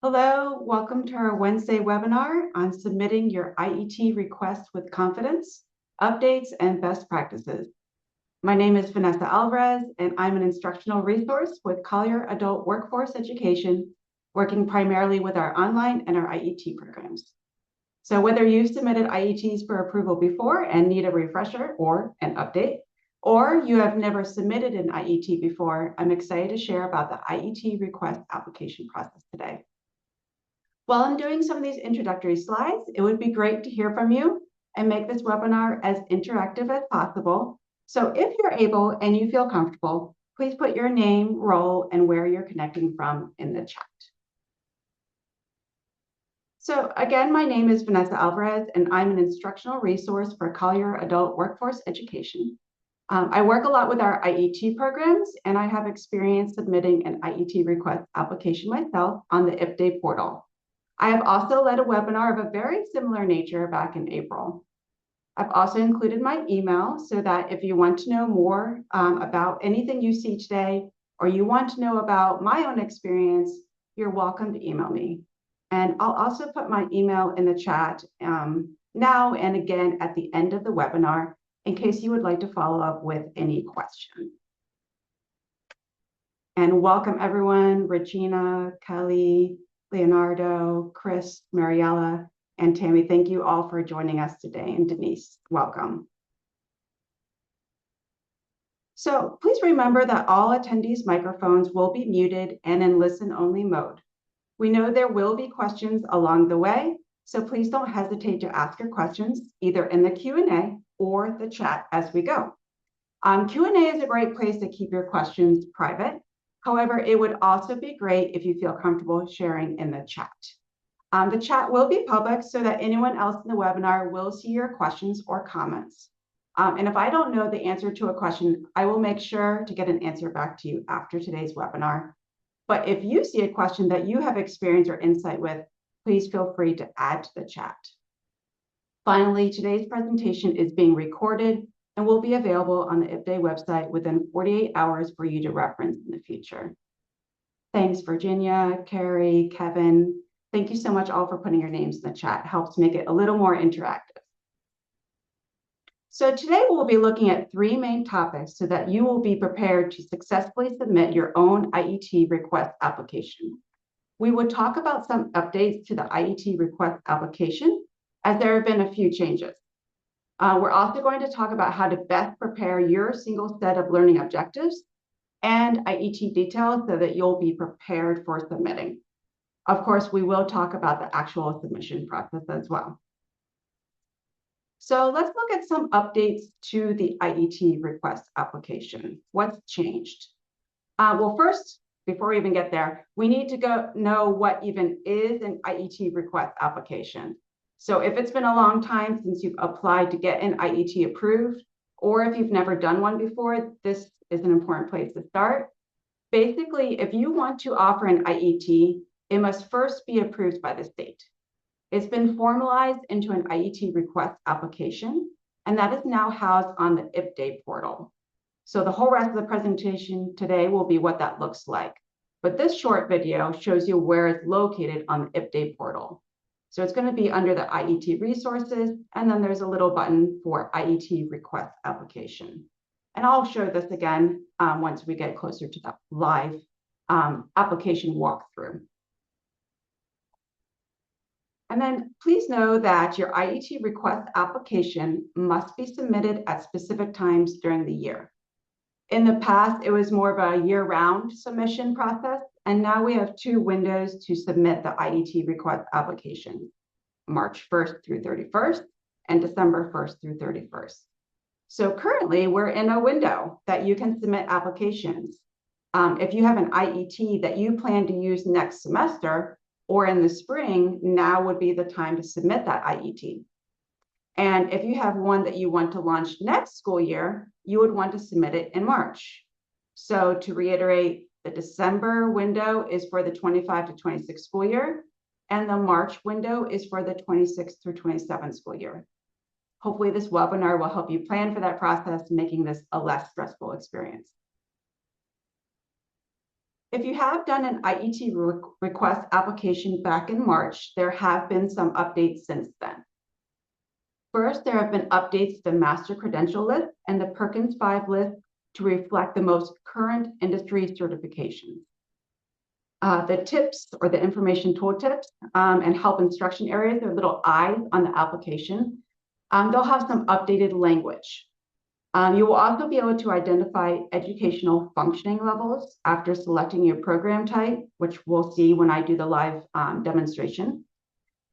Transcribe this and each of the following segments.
Hello, welcome to our Wednesday webinar on submitting your IET request with confidence, updates, and best practices. My name is Vanessa Alvarez, and I'm an instructional resource with Collier Adult Workforce Education, working primarily with our online and our IET programs. So whether you've submitted IETs for approval before and need a refresher or an update, or you have never submitted an IET before, I'm excited to share about the IET request application process today. While I'm doing some of these introductory slides, it would be great to hear from you and make this webinar as interactive as possible. So if you're able and you feel comfortable, please put your name, role, and where you're connecting from in the chat. So again, my name is Vanessa Alvarez, and I'm an instructional resource for Collier Adult Workforce Education. I work a lot with our IET programs, and I have experience submitting an IET request application myself on the IPDAY portal. I have also led a webinar of a very similar nature back in April. I've also included my email so that if you want to know more about anything you see today, or you want to know about my own experience, you're welcome to email me. And I'll also put my email in the chat now and again at the end of the webinar in case you would like to follow up with any questions. And welcome everyone, Regina, Kelly, Leonardo, Chris, Mariella, and Tammy. Thank you all for joining us today. And Denise, welcome. So please remember that all attendees' microphones will be muted and in listen-only mode. We know there will be questions along the way, so please don't hesitate to ask your questions either in the Q&A or the chat as we go. Q&A is a great place to keep your questions private. However, it would also be great if you feel comfortable sharing in the chat. The chat will be public so that anyone else in the webinar will see your questions or comments. And if I don't know the answer to a question, I will make sure to get an answer back to you after today's webinar. But if you see a question that you have experience or insight with, please feel free to add to the chat. Finally, today's presentation is being recorded and will be available on the IPDAY website within 48 hours for you to reference in the future. Thanks, Virginia, Carrie, Kevin. Thank you so much all for putting your names in the chat. It helps make it a little more interactive. So today we'll be looking at three main topics so that you will be prepared to successfully submit your own IET request application. We will talk about some updates to the IET request application as there have been a few changes. We're also going to talk about how to best prepare your single set of learning objectives and IET details so that you'll be prepared for submitting. Of course, we will talk about the actual submission process as well. So let's look at some updates to the IET request application. What's changed? Well, first, before we even get there, we need to know what even is an IET request application. So if it's been a long time since you've applied to get an IET approved, or if you've never done one before, this is an important place to start. Basically, if you want to offer an IET, it must first be approved by the state. It's been formalized into an IET request application, and that is now housed on the IPDAY portal. So the whole rest of the presentation today will be what that looks like. But this short video shows you where it's located on the IPDAY portal. So it's going to be under the IET resources, and then there's a little button for IET request application. And I'll show this again once we get closer to the live application walkthrough. And then please know that your IET request application must be submitted at specific times during the year. In the past, it was more of a year-round submission process, and now we have two windows to submit the IET request application, March 1st through 31st and December 1st through 31st. So currently, we're in a window that you can submit applications. If you have an IET that you plan to use next semester or in the spring, now would be the time to submit that IET. And if you have one that you want to launch next school year, you would want to submit it in March. So to reiterate, the December window is for the 25 to 26 school year, and the March window is for the 26 through 27 school year. Hopefully this webinar will help you plan for that process, making this a less stressful experience. If you have done an IET request application back in March, there have been some updates since then. First, there have been updates to the master credential list and the Perkins 5 list to reflect the most current industry certifications. The tips or the information tooltips and help instruction areas are little eyes on the application. They'll have some updated language. You will also be able to identify educational functioning levels after selecting your program type, which we'll see when I do the live demonstration.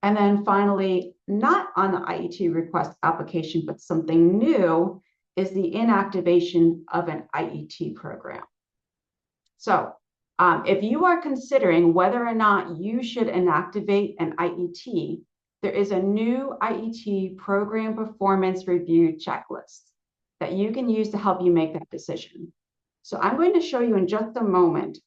And then finally, not on the IET request application, but something new is the inactivation of an IET program. So if you are considering whether or not you should inactivate an IET, there is a new IET program performance review checklist that you can use to help you make that decision. So I'm going to show you in just a moment,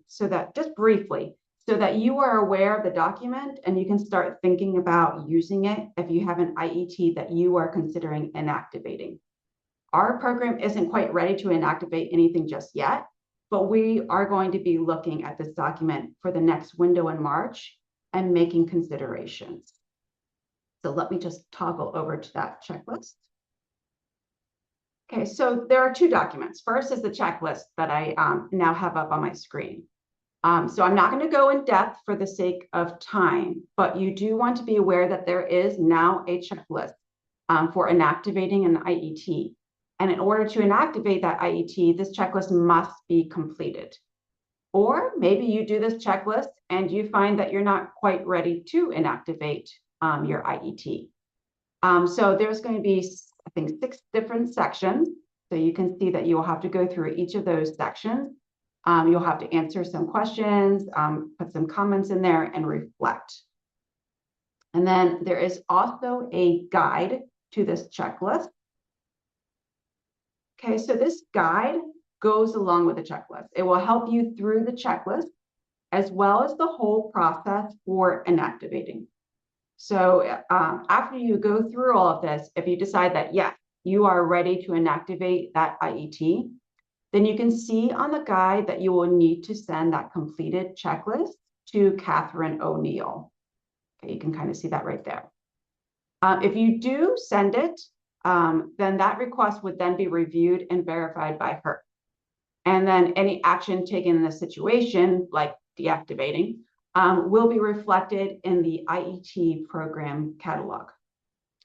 so that just briefly, so that you are aware of the document and you can start thinking about using it if you have an IET that you are considering inactivating. Our program isn't quite ready to inactivate anything just yet, but we are going to be looking at this document for the next window in March and making considerations. So let me just toggle over to that checklist. Okay, so there are two documents. First is the checklist that I now have up on my screen. So I'm not going to go in depth for the sake of time, but you do want to be aware that there is now a checklist for inactivating an IET. And in order to inactivate that IET, this checklist must be completed. Or maybe you do this checklist and you find that you're not quite ready to inactivate your IET. So there's going to be, I think, 6 different sections. So you can see that you will have to go through each of those sections. You'll have to answer some questions, put some comments in there and reflect. And then there is also a guide to this checklist. Okay, so this guide goes along with the checklist. It will help you through the checklist as well as the whole process for inactivating. So after you go through all of this, if you decide that, yes, you are ready to inactivate that IET, then you can see on the guide that you will need to send that completed checklist to Catherine O'Neill. Okay, you can kind of see that right there. If you do send it, then that request would then be reviewed and verified by her. And then any action taken in the situation, like deactivating, will be reflected in the IET program catalog.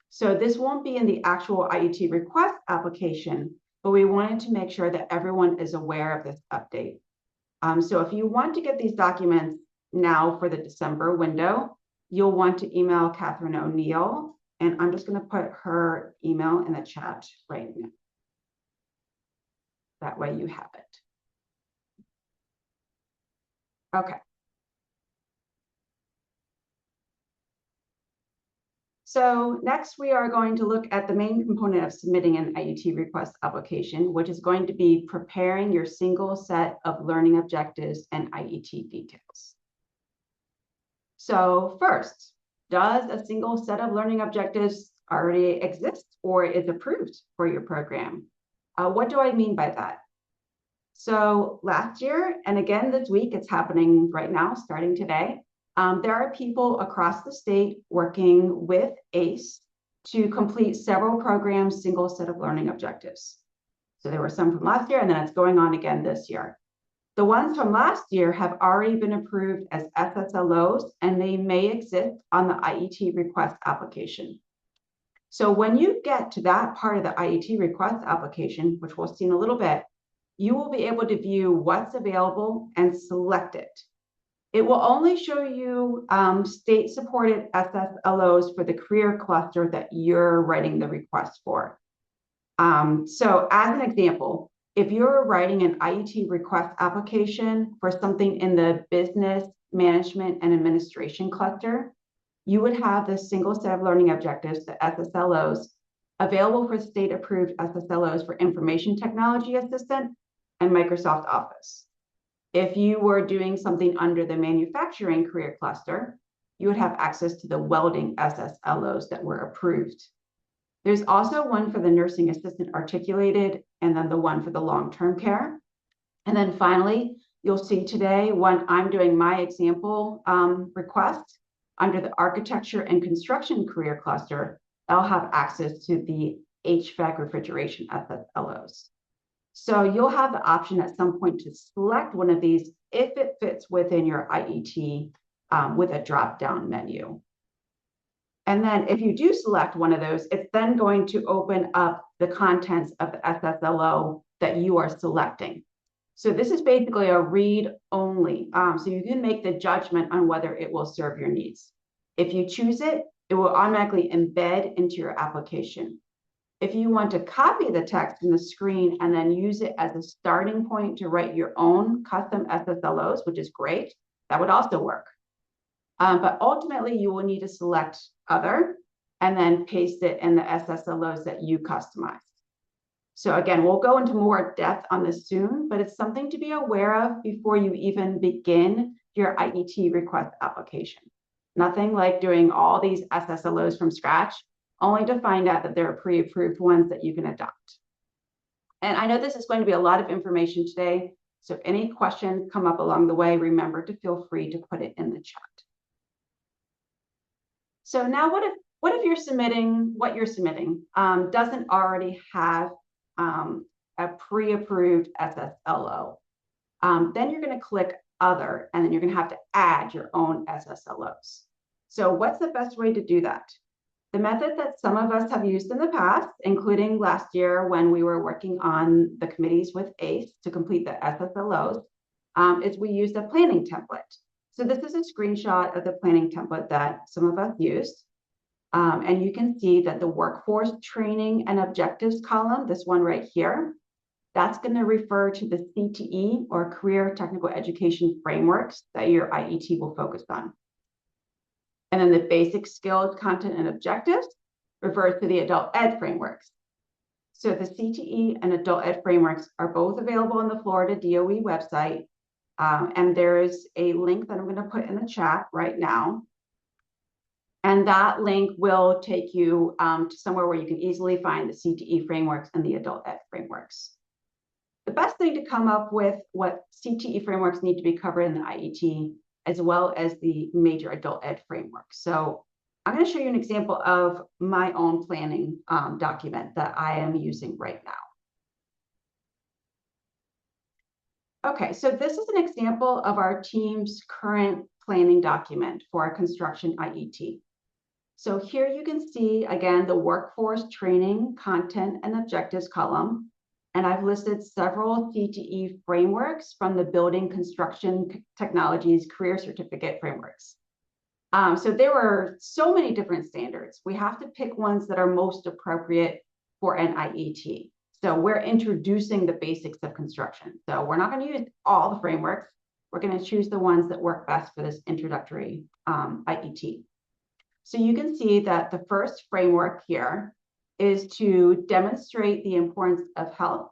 So this won't be in the actual IET request application, but we wanted to make sure that everyone is aware of this update. So if you want to get these documents now for the December window, you'll want to email Catherine O'Neill, and I'm just going to put her email in the chat right now. That way you have it. Okay. So next we are going to look at the main component of submitting an IET request application, which is going to be preparing your single set of learning objectives and IET details. So first, does a single set of learning objectives already exist or is approved for your program? What do I mean by that? So last year, and again this week, it's happening right now, starting today, there are people across the state working with ACE to complete several programs' single set of learning objectives. So there were some from last year, and then it's going on again this year. The ones from last year have already been approved as SSLOs, and they may exist on the IET request application. So when you get to that part of the IET request application, which we'll see in a little bit, you will be able to view what's available and select it. It will only show you state-supported SSLOs for the career cluster that you're writing the request for. So as an example, if you're writing an IET request application for something in the business, management, and administration cluster, you would have the single set of learning objectives, the SSLOs, available for state-approved SSLOs for information technology assistant and Microsoft Office. If you were doing something under the manufacturing career cluster, you would have access to the welding SSLOs that were approved. There's also one for the nursing assistant articulated, and then the one for the long-term care. And then finally, You'll see today when I'm doing my example request under the architecture and construction career cluster, I'll have access to the HVAC refrigeration SSLOs. So you'll have the option at some point to select one of these if it fits within your IET with a drop-down menu. And then if you do select one of those, it's then going to open up the contents of the SSLO that you are selecting. So this is basically a read only. So you can make the judgment on whether it will serve your needs. If you choose it, it will automatically embed into your application. If you want to copy the text from the screen and then use it as a starting point to write your own custom SSLOs, which is great, that would also work. But ultimately, you will need to select other and then paste it in the SSLOs that you customize. So again, we'll go into more depth on this soon, but it's something to be aware of before you even begin your IET request application. Nothing like doing all these SSLOs from scratch, only to find out that there are pre-approved ones that you can adopt. And I know this is going to be a lot of information today, so if any questions come up along the way, remember to feel free to put it in the chat. So now what if you're submitting, what you're submitting doesn't already have a pre-approved SSLO? Then you're going to click Other, and then you're going to have to add your own SSLOs. So what's the best way to do that? The method that some of us have used in the past, including last year when we were working on the committees with ACE to complete the SSLOs, is we used a planning template. So this is a screenshot of the planning template that some of us used. And you can see that the workforce training and objectives column, this one right here, that's going to refer to the CTE or career technical education frameworks that your IET will focus on. And then the basic skills, content, and objectives refers to the adult ed frameworks. So the CTE and adult ed frameworks are both available on the Florida DOE website. And there's a link that I'm going to put in the chat right now. And that link will take you to somewhere where you can easily find the CTE frameworks and the adult ed frameworks. The best thing to come up with what CTE frameworks need to be covered in the IET, as well as the major adult ed framework. So I'm going to show you an example of my own planning document that I am using right now. Okay, so this is an example of our team's current planning document for our construction IET. So here you can see, again, the workforce training, content, and objectives column. And I've listed several CTE frameworks from the Building Construction Technologies Career Certificate frameworks. So there were so many different standards. We have to pick ones that are most appropriate for an IET. So we're introducing the basics of construction. So we're not going to use all the frameworks. We're going to choose the ones that work best for this introductory IET. So you can see that the first framework here is to demonstrate the importance of health,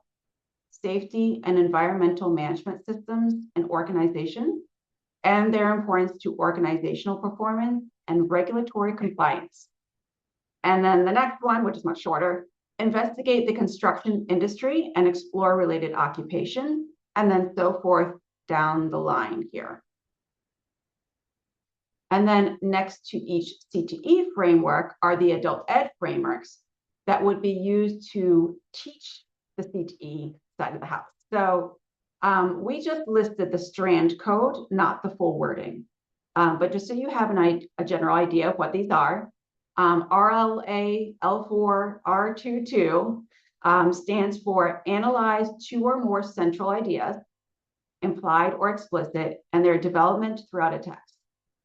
safety, and environmental management systems and organization, and their importance to organizational performance and regulatory compliance. And then the next one, which is much shorter, investigate the construction industry and explore related occupation, and then so forth down the line here. And then next to each CTE framework are the adult ed frameworks that would be used to teach the CTE side of the house. So we just listed the strand code, not the full wording. But just so you have a general idea of what these are, RLA L4 R22 stands for analyze two or more central ideas, implied or explicit, and their development throughout a text.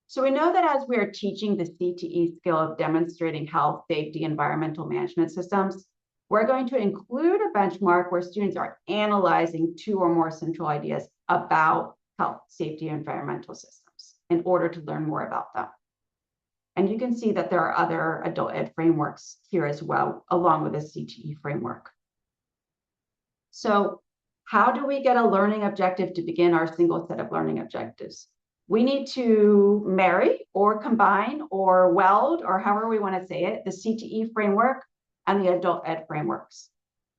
So we know that as we are teaching the CTE skill of demonstrating health, safety, environmental management systems, we're going to include a benchmark where students are analyzing two or more central ideas about health, safety, and environmental systems in order to learn more about them. And you can see that there are other adult ed frameworks here as well, along with the CTE framework. So how do we get a learning objective to begin our single set of learning objectives? We need to marry or combine or weld, or however we want to say it, the CTE framework and the adult ed frameworks.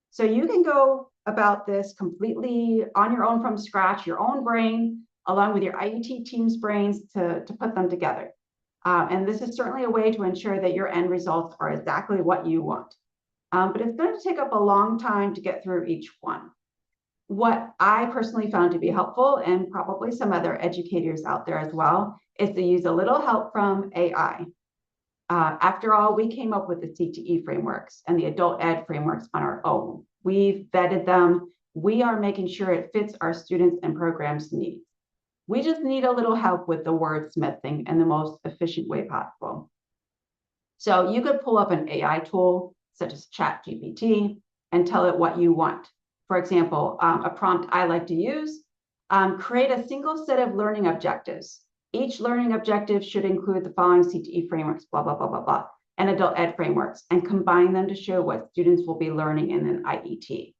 So you can go about this completely on your own from scratch, your own brain, along with your IET team's brains to put them together. And this is certainly a way to ensure that your end results are exactly what you want. But it's going to take up a long time to get through each one. What I personally found to be helpful, and probably some other educators out there as well, is to use a little help from AI. After all, we came up with the CTE frameworks and the adult ed frameworks on our own. We've vetted them. We are making sure it fits our students and programs' needs. We just need a little help with the wordsmithing in the most efficient way possible. So you could pull up an AI tool such as ChatGPT and tell it what you want. For example, a prompt I like to use, create a single set of learning objectives. Each learning objective should include the following CTE frameworks, blah, blah, blah, blah, blah, and adult ed frameworks, and combine them to show what students will be learning in an IET.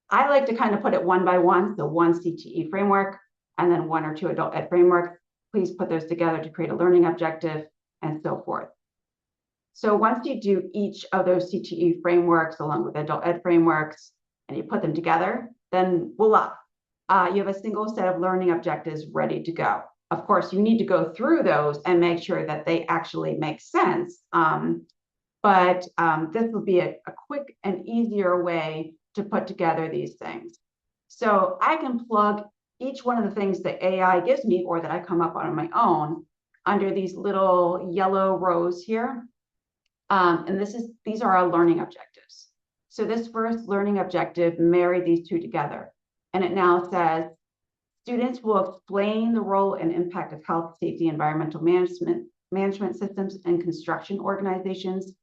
I like to kind of put it one by one, so one CTE framework, and then one or two adult ed frameworks. Please put those together to create a learning objective, and so forth. So once you do each of those CTE frameworks along with adult ed frameworks, and you put them together, then voila, you have a single set of learning objectives ready to go. Of course, you need to go through those and make sure that they actually make sense. But this will be a quick and easier way to put together these things. So I can plug each one of the things that AI gives me or that I come up on my own under these little yellow rows here. And these are our learning objectives. So this first learning objective, marry these two together. And it now says, students will explain the role and impact of health, safety, environmental management systems and construction organizations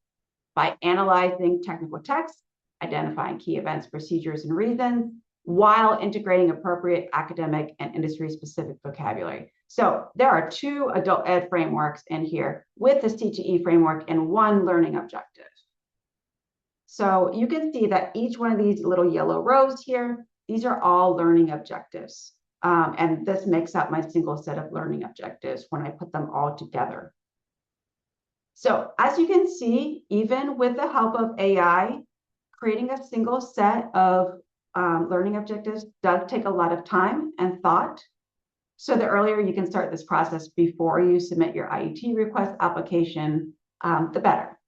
by analyzing technical text, identifying key events, procedures, and reasons, while integrating appropriate academic and industry-specific vocabulary. So there are two adult ed frameworks in here with the CTE framework and one learning objective. So you can see that each one of these little yellow rows here, these are all learning objectives. And this makes up my single set of learning objectives when I put them all together. So as you can see, even with the help of AI, creating a single set of learning objectives does take a lot of time and thought. So the earlier you can start this process before you submit your IET request application, the better.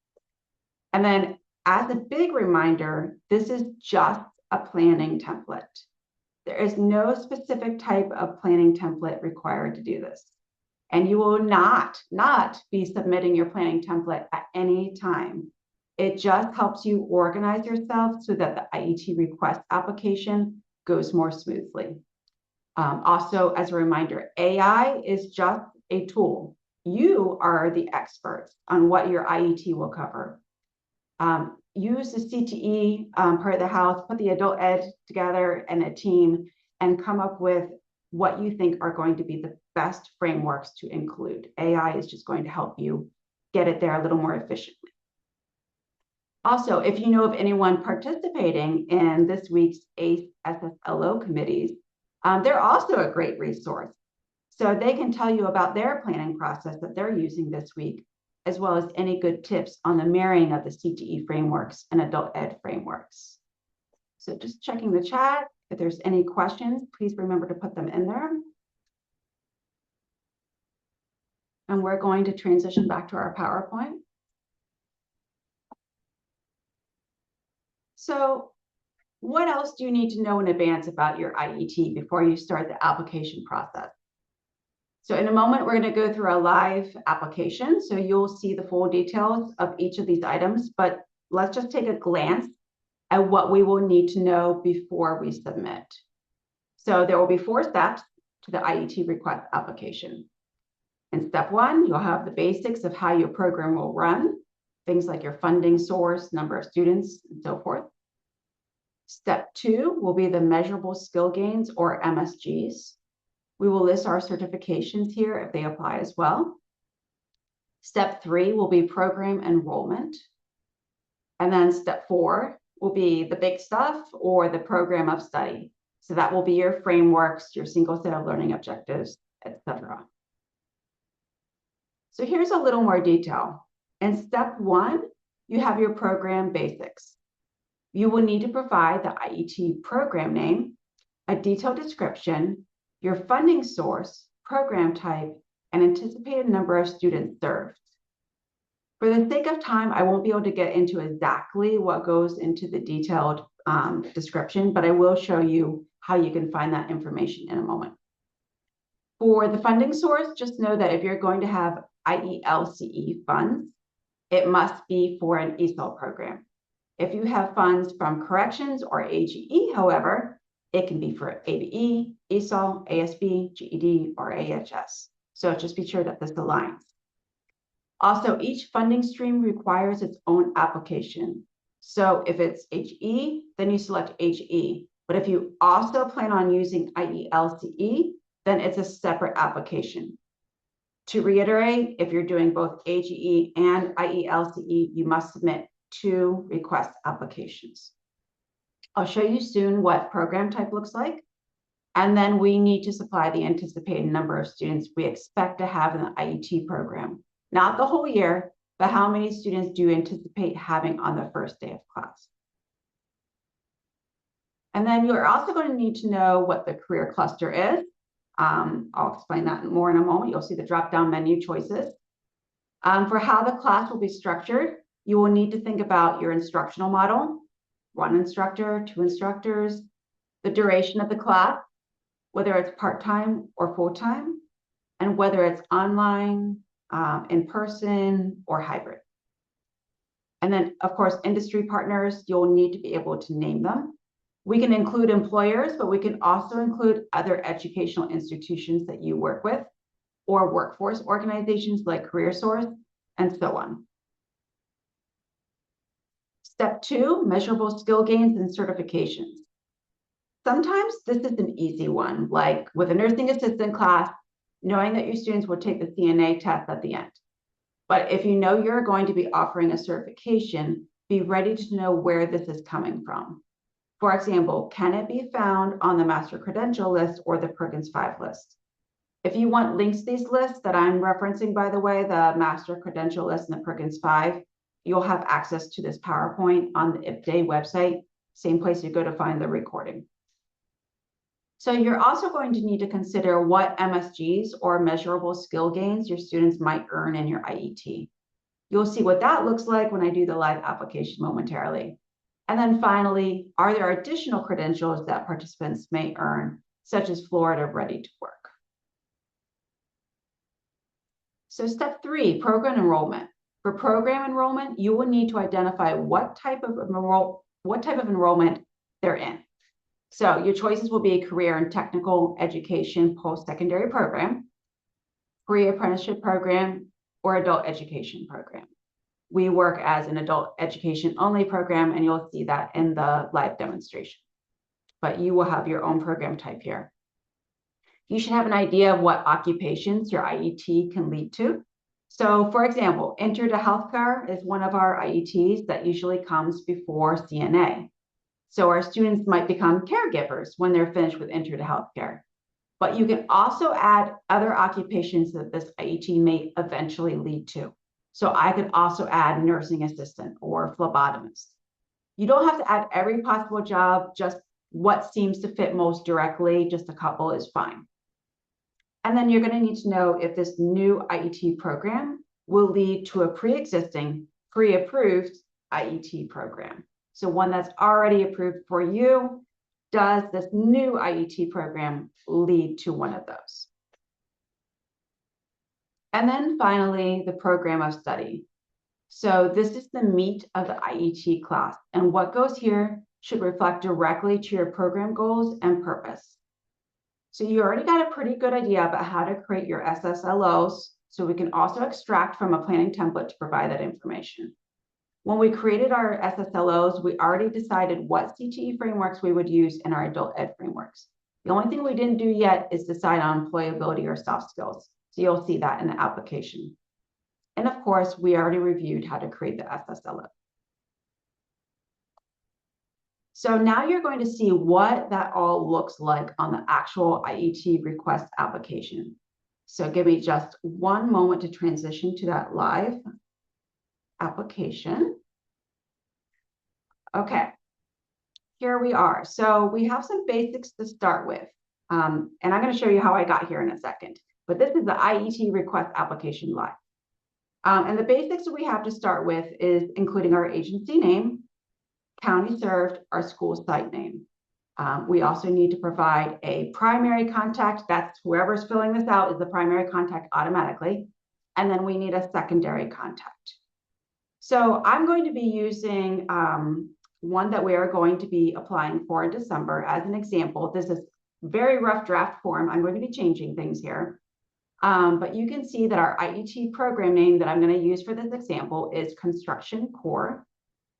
And then as a big reminder, this is just a planning template. There is no specific type of planning template required to do this. And you will not be submitting your planning template at any time. It just helps you organize yourself so that the IET request application goes more smoothly. Also, as a reminder, AI is just a tool. You are the experts on what your IET will cover. Use the CTE part of the house, put the adult ed together and a team, and come up with what you think are going to be the best frameworks to include. AI is just going to help you get it there a little more efficiently. Also, if you know of anyone participating in this week's ACE SSLO committees, they're also a great resource. So they can tell you about their planning process that they're using this week, as well as any good tips on the marrying of the CTE frameworks and adult ed frameworks. So just checking the chat. If there's any questions, please remember to put them in there. And we're going to transition back to our PowerPoint. So what else do you need to know in advance about your IET before you start the application process? So in a moment, we're going to go through a live application. So you'll see the full details of each of these items, but let's just take a glance at what we will need to know before we submit. So there will be 4 steps to the IET request application. In step 1, you'll have the basics of how your program will run, things like your funding source, number of students, and so forth. Step 2 will be the measurable skill gains, or MSGs. We will list our certifications here if they apply as well. Step 3 will be program enrollment. And then step 4 will be the big stuff, or the program of study. So that will be your frameworks, your single set of learning objectives, etc. So here's a little more detail. In step 1, you have your program basics. You will need to provide the IET program name, a detailed description, your funding source, program type, and anticipated number of students served. For the sake of time, I won't be able to get into exactly what goes into the detailed description, but I will show you how you can find that information in a moment. For the funding source, just know that if you're going to have IELCE funds, it must be for an ESOL program. If you have funds from corrections or AGE, however, it can be for ABE, ESOL, ASB, GED, or AHS. So just be sure that this aligns. Also, each funding stream requires its own application. So if it's HE, then you select HE. But if you also plan on using IELCE, then it's a separate application. To reiterate, if you're doing both AGE and IELCE, you must submit 2 request applications. I'll show you soon what program type looks like. And then we need to supply the anticipated number of students we expect to have in the IET program. Not the whole year, but how many students do you anticipate having on the first day of class? And then you're also going to need to know what the career cluster is. I'll explain that more in a moment. You'll see the drop-down menu choices. For how the class will be structured, you will need to think about your instructional model, 1 instructor, 2 instructors, the duration of the class, whether it's part-time or full-time, and whether it's online, in person, or hybrid. And then, of course, industry partners, you'll need to be able to name them. We can include employers, but we can also include other educational institutions that you work with, or workforce organizations like CareerSource, and so on. Step 2, measurable skill gains and certifications. Sometimes this is an easy one, like with a nursing assistant class, knowing that your students will take the CNA test at the end. But if you know you're going to be offering a certification, be ready to know where this is coming from. For example, can it be found on the master credential list or the Perkins 5 list? If you want links to these lists that I'm referencing, by the way, the master credential list and the Perkins 5, you'll have access to this PowerPoint on the IPDAY website, same place you go to find the recording. So you're also going to need to consider what MSGs or measurable skill gains your students might earn in your IET. You'll see what that looks like when I do the live application momentarily. And then finally, are there additional credentials that participants may earn, such as Florida Ready to Work? So step 3, program enrollment. For program enrollment, you will need to identify what type of enrollment they're in. So your choices will be a career and technical education post-secondary program, pre-apprenticeship program, or adult education program. We work as an adult education only program, and you'll see that in the live demonstration. But you will have your own program type here. You should have an idea of what occupations your IET can lead to. So for example, Enter to Healthcare is one of our IETs that usually comes before CNA. So our students might become caregivers when they're finished with Enter to Healthcare. But you can also add other occupations that this IET may eventually lead to. So I could also add nursing assistant or phlebotomist. You don't have to add every possible job, just what seems to fit most directly, just a couple is fine. And then you're going to need to know if this new IET program will lead to a pre-existing, pre-approved IET program. So one that's already approved for you, does this new IET program lead to one of those? And then finally, the program of study. So this is the meat of the IET class, and what goes here should reflect directly to your program goals and purpose. So you already got a pretty good idea about how to create your SSLOs, so we can also extract from a planning template to provide that information. When we created our SSLOs, we already decided what CTE frameworks we would use in our adult ed frameworks. The only thing we didn't do yet is decide on employability or soft skills. So you'll see that in the application. And of course, we already reviewed how to create the SSLO. So now you're going to see what that all looks like on the actual IET request application. So give me just one moment to transition to that live application. Okay, here we are. So we have some basics to start with. And I'm going to show you how I got here in a second. But this is the IET request application live. And the basics that we have to start with is including our agency name, county served, our school site name. We also need to provide a primary contact. That's whoever's filling this out is the primary contact automatically. And then we need a secondary contact. So I'm going to be using one that we are going to be applying for in December as an example. This is very rough draft form. I'm going to be changing things here. But you can see that our IET program name that I'm going to use for this example is Construction Core.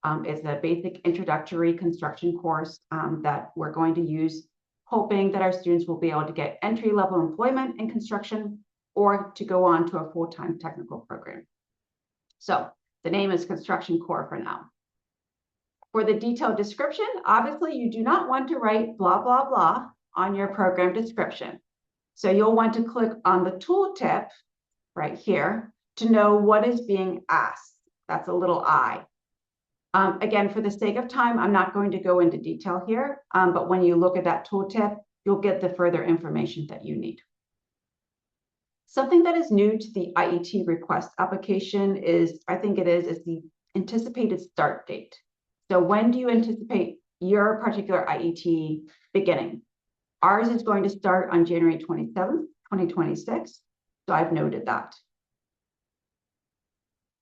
It's a basic introductory construction course that we're going to use, hoping that our students will be able to get entry-level employment in construction or to go on to a full-time technical program. So the name is Construction Core for now. For the detailed description, obviously you do not want to write blah, blah, blah on your program description. So you'll want to click on the tooltip right here to know what is being asked. That's a little I. Again, for the sake of time, I'm not going to go into detail here, but when you look at that tooltip, you'll get the further information that you need. Something that is new to the IET request application is the anticipated start date. So when do you anticipate your particular IET beginning? Ours is going to start on January 27th, 2026. So I've noted that.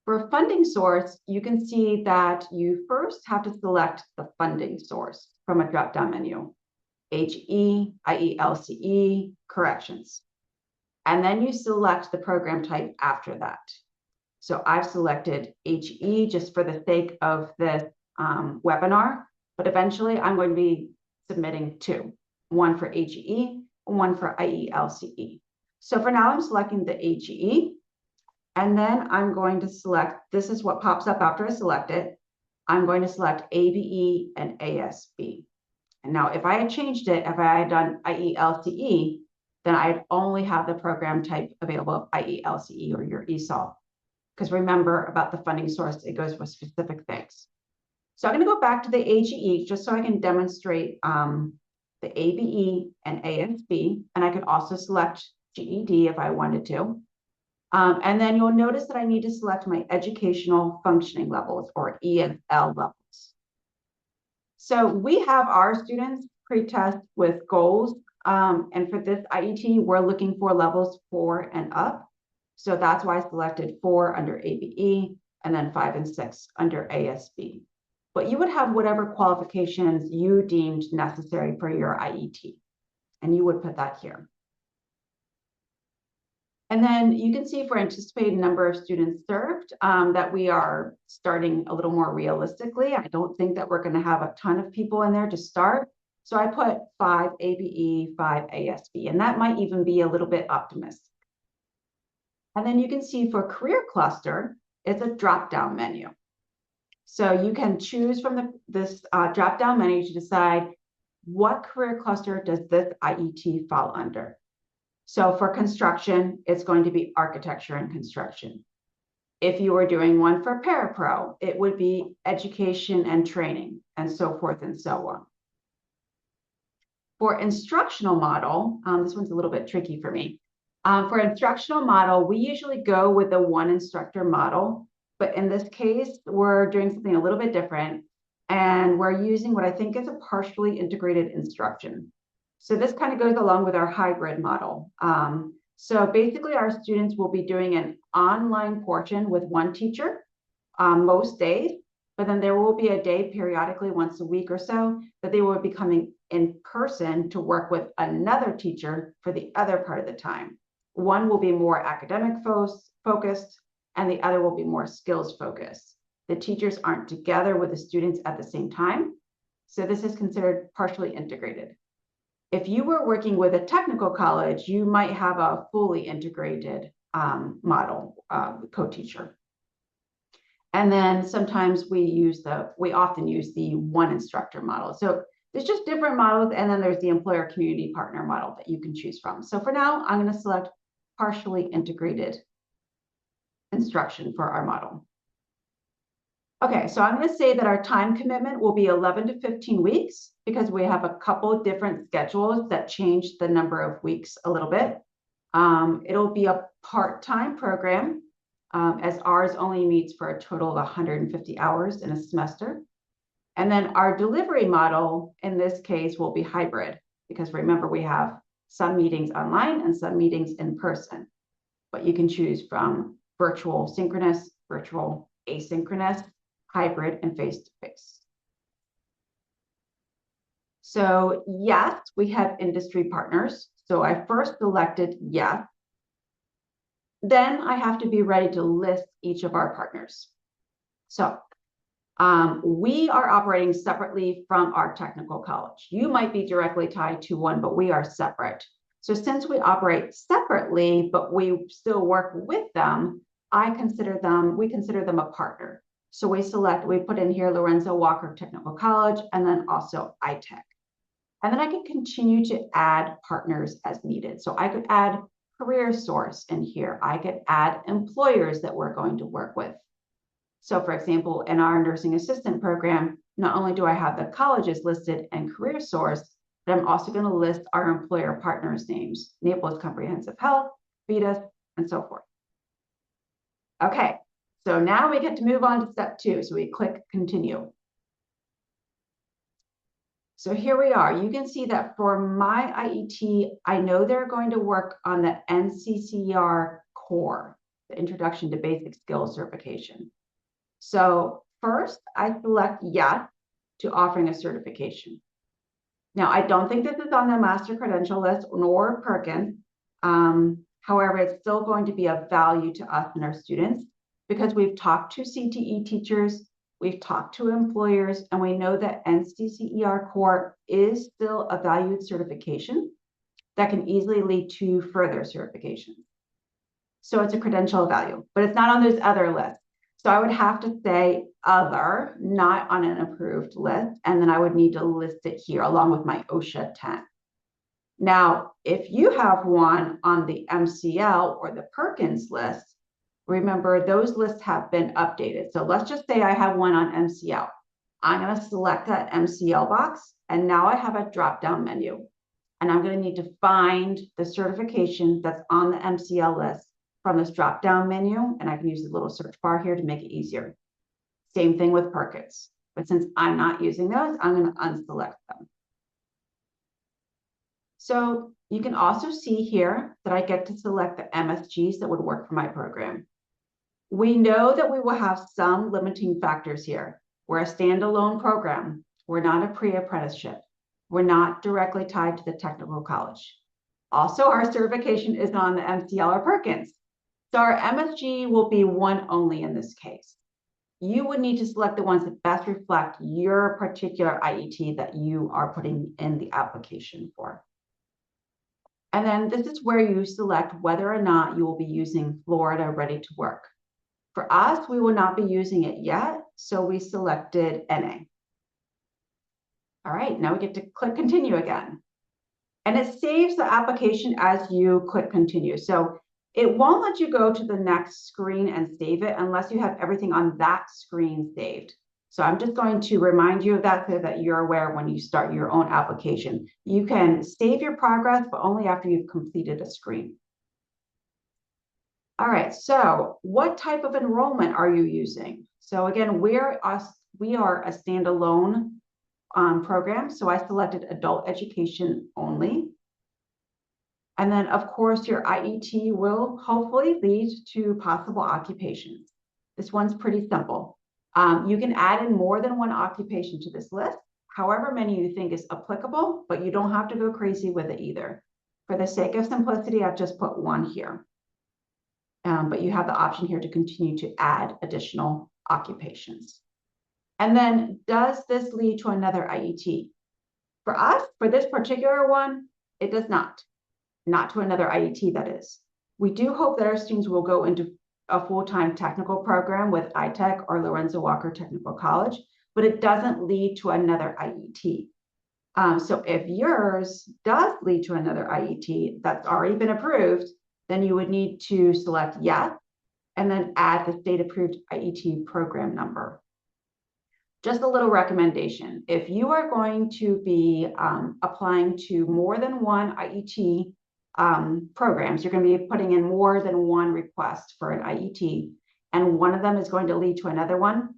For funding source, you can see that you first have to select the funding source from a drop-down menu, HE, IELCE, corrections. And then you select the program type after that. So I've selected HE just for the sake of this webinar, but eventually I'm going to be submitting two, one for HE and one for IELCE. So for now, I'm selecting the HE. And then I'm going to select, this is what pops up after I select it. I'm going to select ABE and ASB. And now if I had changed it, if I had done IELCE, then I'd only have the program type available, IELCE or your ESOL. Because remember about the funding source, it goes with specific things. So I'm going to go back to the HE just so I can demonstrate the ABE and ASB. And I could also select GED if I wanted to. And then you'll notice that I need to select my educational functioning levels or ESL levels. So we have our students pre-test with goals. And for this IET, we're looking for levels 4 and up. So that's why I selected 4 under ABE and then 5 and 6 under ASB. But you would have whatever qualifications you deemed necessary for your IET. And you would put that here. And then you can see for anticipated number of students served that we are starting a little more realistically. I don't think that we're going to have a ton of people in there to start. So I put 5 ABE, 5 ASB, and that might even be a little bit optimistic. And then you can see for career cluster, it's a drop-down menu. So you can choose from this drop-down menu to decide what career cluster does this IET fall under. So for construction, it's going to be architecture and construction. If you were doing one for parapro, it would be education and training, and so forth and so on. For instructional model, this one's a little bit tricky for me. For instructional model, we usually go with the one instructor model, but in this case, we're doing something a little bit different, and we're using what I think is a partially integrated instruction. So this kind of goes along with our hybrid model. So basically our students will be doing an online portion with one teacher most days, but then there will be a day periodically once a week or so that they will be coming in person to work with another teacher for the other part of the time. One will be more academic focused and the other will be more skills focused. The teachers aren't together with the students at the same time. So this is considered partially integrated. If you were working with a technical college, you might have a fully integrated model, co-teacher. And then sometimes we often use the one instructor model. So there's just different models. And then there's the employer community partner model that you can choose from. So for now, I'm going to select partially integrated instruction for our model. Okay, so I'm going to say that our time commitment will be 11 to 15 weeks because we have a couple different schedules that change the number of weeks a little bit. It'll be a part-time program as ours only meets for a total of 150 hours in a semester. And then our delivery model in this case will be hybrid because remember we have some meetings online and some meetings in person, but you can choose from virtual synchronous, virtual asynchronous, hybrid, and face-to-face. So yes, we have industry partners. So I first selected yes. Then I have to be ready to list each of our partners. So we are operating separately from our technical college. You might be directly tied to one, but we are separate. So since we operate separately, but we still work with them, we consider them a partner. So we put in here Lorenzo Walker Technical College, and then also ITech. And then I can continue to add partners as needed. So I could add career source in here. I could add employers that we're going to work with. So for example, in our nursing assistant program, not only do I have the colleges listed and career source, but I'm also going to list our employer partners' names, Naples Comprehensive Health, Vitas, and so forth. Okay, so now we get to move on to step 2. So we click continue. So here we are. You can see that for my IET, I know they're going to work on the NCCER core, the Introduction to Basic Skills certification. So first, I select yes to offering a certification. Now, I don't think this is on the master credential list nor Perkins. However, it's still going to be of value to us and our students because we've talked to CTE teachers, we've talked to employers, and we know that NCCER core is still a valued certification that can easily lead to further certifications. So it's a credential of value, but it's not on those other lists. So I would have to say other, not on an approved list, and then I would need to list it here along with my OSHA 10. Now, if you have one on the MCL or the Perkins list, remember those lists have been updated. So let's just say I have one on MCL. I'm going to select that MCL box, and now I have a drop-down menu. And I'm going to need to find the certification that's on the MCL list from this drop-down menu, and I can use the little search bar here to make it easier. Same thing with Perkins. But since I'm not using those, I'm going to unselect them. So you can also see here that I get to select the MSGs that would work for my program. We know that we will have some limiting factors here. We're a standalone program. We're not a pre-apprenticeship. We're not directly tied to the technical college. Also, our certification is on the MCL or Perkins. So our MSG will be one only in this case. You would need to select the ones that best reflect your particular IET that you are putting in the application for. And then this is where you select whether or not you will be using Florida Ready to Work. For us, we will not be using it yet, so we selected NA. All right, now we get to click continue again. And it saves the application as you click continue. So it won't let you go to the next screen and save it unless you have everything on that screen saved. So I'm just going to remind you of that so that you're aware when you start your own application. You can save your progress, but only after you've completed a screen. All right, so what type of enrollment are you using? So again, we are a standalone program. So I selected adult education only. And then of course, your IET will hopefully lead to possible occupations. This one's pretty simple. You can add in more than one occupation to this list, however many you think is applicable, but you don't have to go crazy with it either. For the sake of simplicity, I've just put one here. But you have the option here to continue to add additional occupations. And then, does this lead to another IET? For us, for this particular one, it does not. Not to another IET, that is. We do hope that our students will go into a full-time technical program with ITech or Lorenzo Walker Technical College, but it doesn't lead to another IET. So if yours does lead to another IET that's already been approved, then you would need to select yes, and then add the state-approved IET program number. Just a little recommendation. If you are going to be applying to more than one IET programs, you're going to be putting in more than one request for an IET, and one of them is going to lead to another one,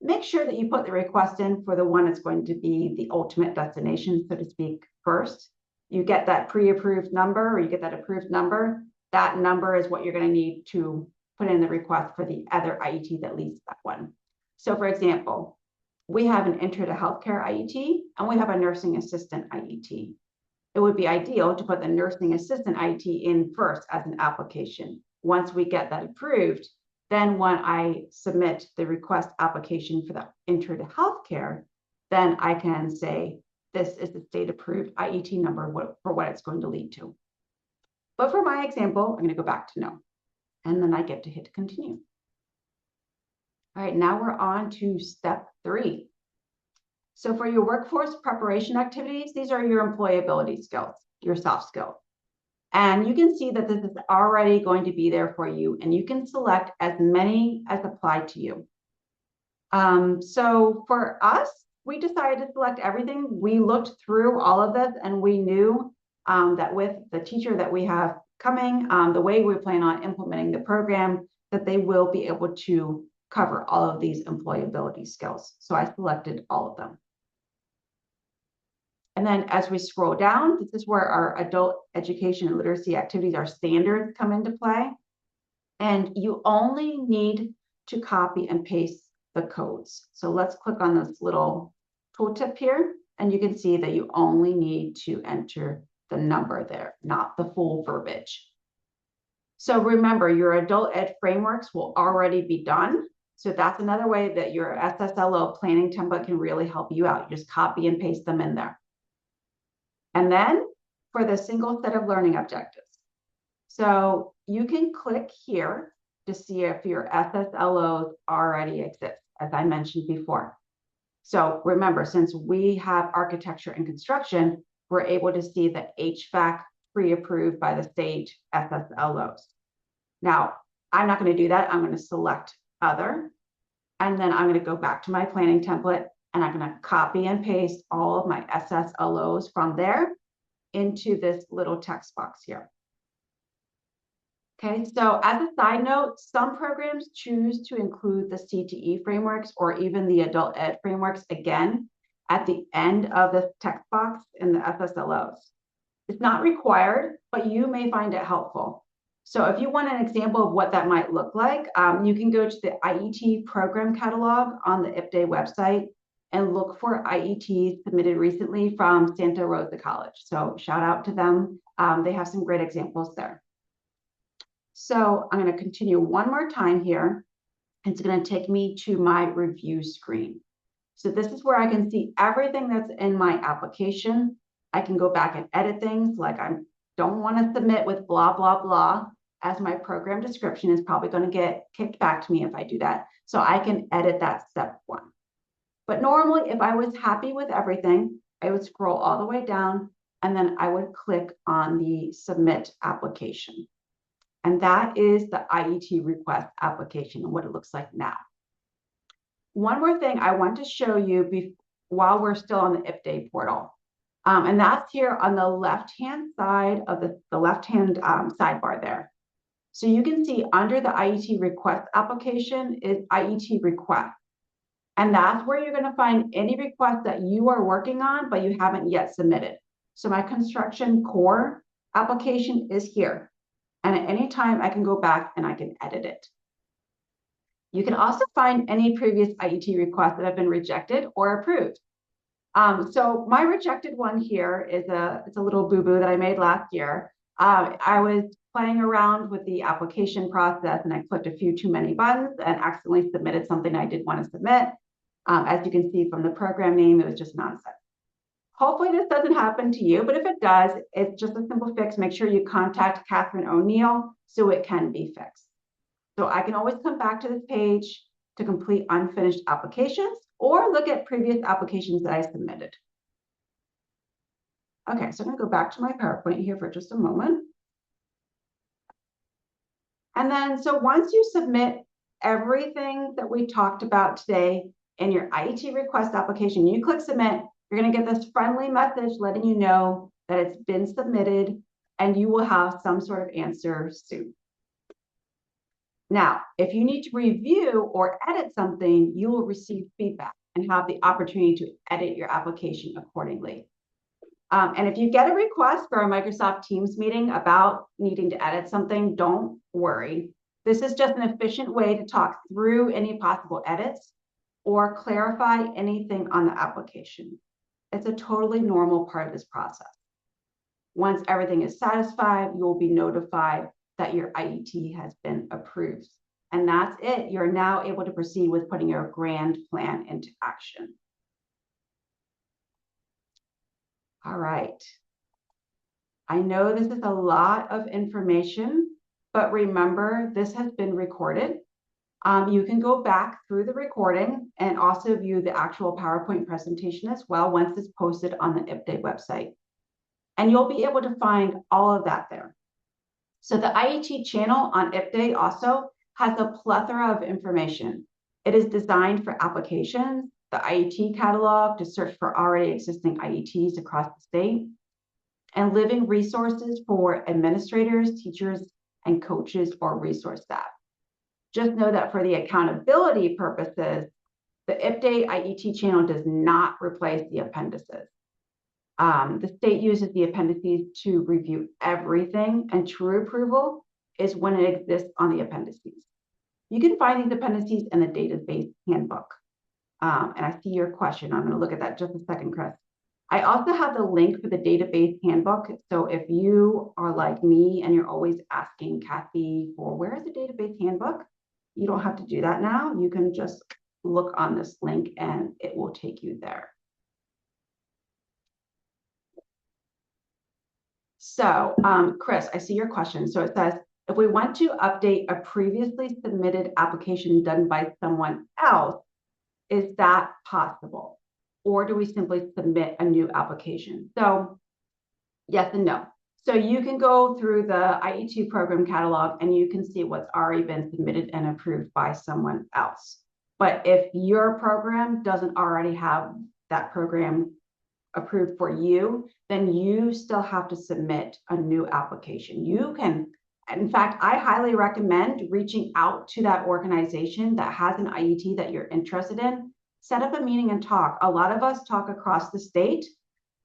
make sure that you put the request in for the one that's going to be the ultimate destination, so to speak, first. You get that pre-approved number, or you get that approved number. That number is what you're going to need to put in the request for the other IET that leads to that one. So for example, we have an Intro to Healthcare IET, and we have a Nursing Assistant IET. It would be ideal to put the Nursing Assistant IET in first as an application. Once we get that approved, then when I submit the request application for the Intro to Healthcare, then I can say, this is the state-approved IET number for what it's going to lead to. But for my example, I'm going to go back to no, and then I get to hit continue. All right, now we're on to step 3. So for your workforce preparation activities, these are your employability skills, your soft skills. And you can see that this is already going to be there for you, and you can select as many as apply to you. So for us, we decided to select everything. We looked through all of this, and we knew that with the teacher that we have coming, the way we plan on implementing the program, that they will be able to cover all of these employability skills. So I selected all of them. And then as we scroll down, this is where our adult education and literacy activities, our standards, come into play. And you only need to copy and paste the codes. So let's click on this little tooltip here, and you can see that you only need to enter the number there, not the full verbiage. So remember, your adult ed frameworks will already be done. So that's another way that your SSLO planning template can really help you out. You just copy and paste them in there. And then for the single set of learning objectives. So you can click here to see if your SSLOs already exist, as I mentioned before. So remember, since we have architecture and construction, we're able to see the HVAC pre-approved by the state SSLOs. Now, I'm not going to do that. I'm going to select other, and then I'm going to go back to my planning template, and I'm going to copy and paste all of my SSLOs from there into this little text box here. Okay, so as a side note, some programs choose to include the CTE frameworks or even the adult ed frameworks again at the end of the text box in the SSLOs. It's not required, but you may find it helpful. So if you want an example of what that might look like, you can go to the IET program catalog on the IPDA website and look for IETs submitted recently from Santa Rosa College. So shout out to them. They have some great examples there. So I'm going to continue one more time here. It's going to take me to my review screen. So this is where I can see everything that's in my application. I can go back and edit things, like I don't want to submit with blah, blah, blah, as my program description is probably going to get kicked back to me if I do that. So I can edit that step 1. But normally, if I was happy with everything, I would scroll all the way down, and then I would click on the submit application. And that is the IET request application and what it looks like now. One more thing I want to show you while we're still on the IPDA portal. And that's here on the left-hand side of the left-hand sidebar there. So you can see under the IET request application is IET request. And that's where you're going to find any request that you are working on, but you haven't yet submitted. So my construction core application is here. And at any time I can go back and I can edit it. You can also find any previous IET requests that have been rejected or approved. So my rejected one here is it's a little boo-boo that I made last year. I was playing around with the application process and I clicked a few too many buttons and accidentally submitted something I didn't want to submit. As you can see from the program name, it was just nonsense. Hopefully this doesn't happen to you, but if it does, it's just a simple fix. Make sure you contact Catherine O'Neill so it can be fixed. So I can always come back to this page to complete unfinished applications or look at previous applications that I submitted. Okay, so I'm going to go back to my PowerPoint here for just a moment. And then, so once you submit everything that we talked about today, in your IET request application, you click submit, you're going to get this friendly message letting you know that it's been submitted and you will have some sort of answer soon. Now, if you need to review or edit something, you will receive feedback and have the opportunity to edit your application accordingly. And if you get a request for a Microsoft Teams meeting about needing to edit something, don't worry. This is just an efficient way to talk through any possible edits or clarify anything on the application. It's a totally normal part of this process. Once everything is satisfied, you will be notified that your IET has been approved. And that's it. You're now able to proceed with putting your grand plan into action. All right. I know this is a lot of information, but remember, this has been recorded. You can go back through the recording and also view the actual PowerPoint presentation as well once it's posted on the IPDAY website. And you'll be able to find all of that there. So the IET channel on IPDAY also has a plethora of information. It is designed for applications, the IET catalog to search for already existing IETs across the state, and living resources for administrators, teachers, and coaches or resource staff. Just know that for the accountability purposes, the IPDAY IET channel does not replace the appendices. The state uses the appendices to review everything, and true approval is when it exists on the appendices. You can find these appendices in the database handbook. And I see your question. I'm going to look at that just a second, Chris. I also have the link for the database handbook. So if you are like me and you're always asking Kathy for where is the database handbook, you don't have to do that now. You can just look on this link and it will take you there. So, Chris, I see your question. So it says, if we want to update a previously submitted application done by someone else, is that possible? Or do we simply submit a new application? So yes and no. So you can go through the IET program catalog and you can see what's already been submitted and approved by someone else. But if your program doesn't already have that program approved for you, then you still have to submit a new application. You can, in fact, I highly recommend reaching out to that organization that has an IET that you're interested in. Set up a meeting and talk. A lot of us talk across the state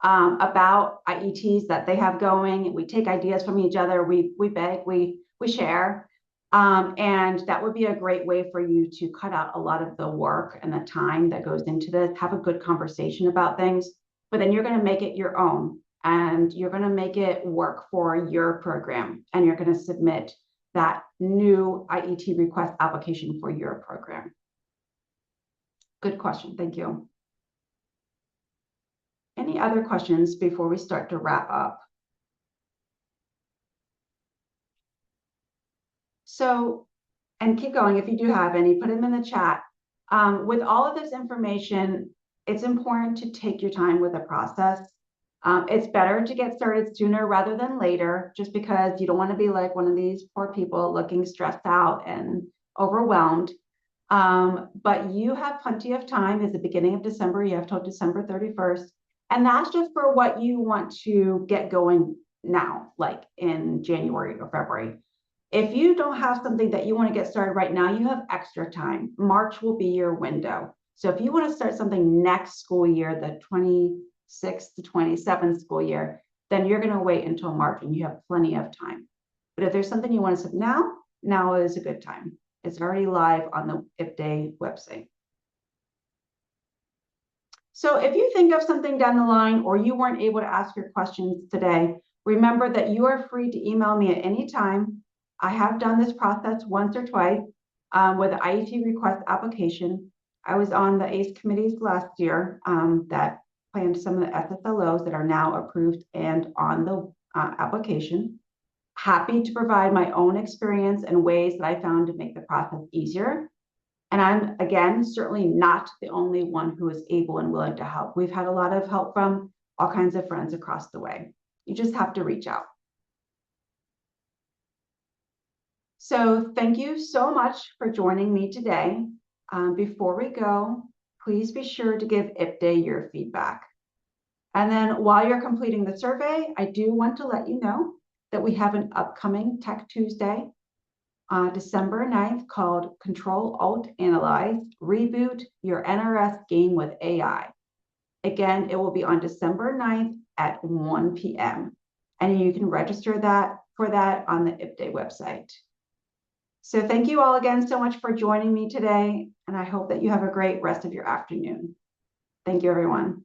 about IETs that they have going. We take ideas from each other. We beg, we share. And that would be a great way for you to cut out a lot of the work and the time that goes into this. Have a good conversation about things, but then you're going to make it your own and you're going to make it work for your program. And you're going to submit that new IET request application for your program. Good question. Thank you. Any other questions before we start to wrap up? So, and keep going if you do have any, put them in the chat. With all of this information, it's important to take your time with the process. It's better to get started sooner rather than later, just because you don't want to be like one of these poor people looking stressed out and overwhelmed. But you have plenty of time. It's the beginning of December. You have till December 31st. And that's just for what you want to get going now, like in January or February. If you don't have something that you want to get started right now, you have extra time. March will be your window. So if you want to start something next school year, the 26th to 27th school year, then you're going to wait until March and you have plenty of time. But if there's something you want to submit now is a good time. It's already live on the IPDAY website. So if you think of something down the line or you weren't able to ask your questions today, remember that you are free to email me at any time. I have done this process once or twice with the IET request application. I was on the ACE committees last year that planned some of the SSLOs that are now approved and on the application. Happy to provide my own experience and ways that I found to make the process easier. And I'm, again, certainly not the only one who is able and willing to help. We've had a lot of help from all kinds of friends across the way. You just have to reach out. So thank you so much for joining me today. Before we go, please be sure to give IPDA your feedback. And then while you're completing the survey, I do want to let you know that we have an upcoming Tech Tuesday on December 9th called Control Alt Analyze, Reboot Your NRS Game with AI. Again, it will be on December 9th at 1 p.m. And you can register for that on the IPDA website. So thank you all again so much for joining me today, and I hope that you have a great rest of your afternoon. Thank you, everyone.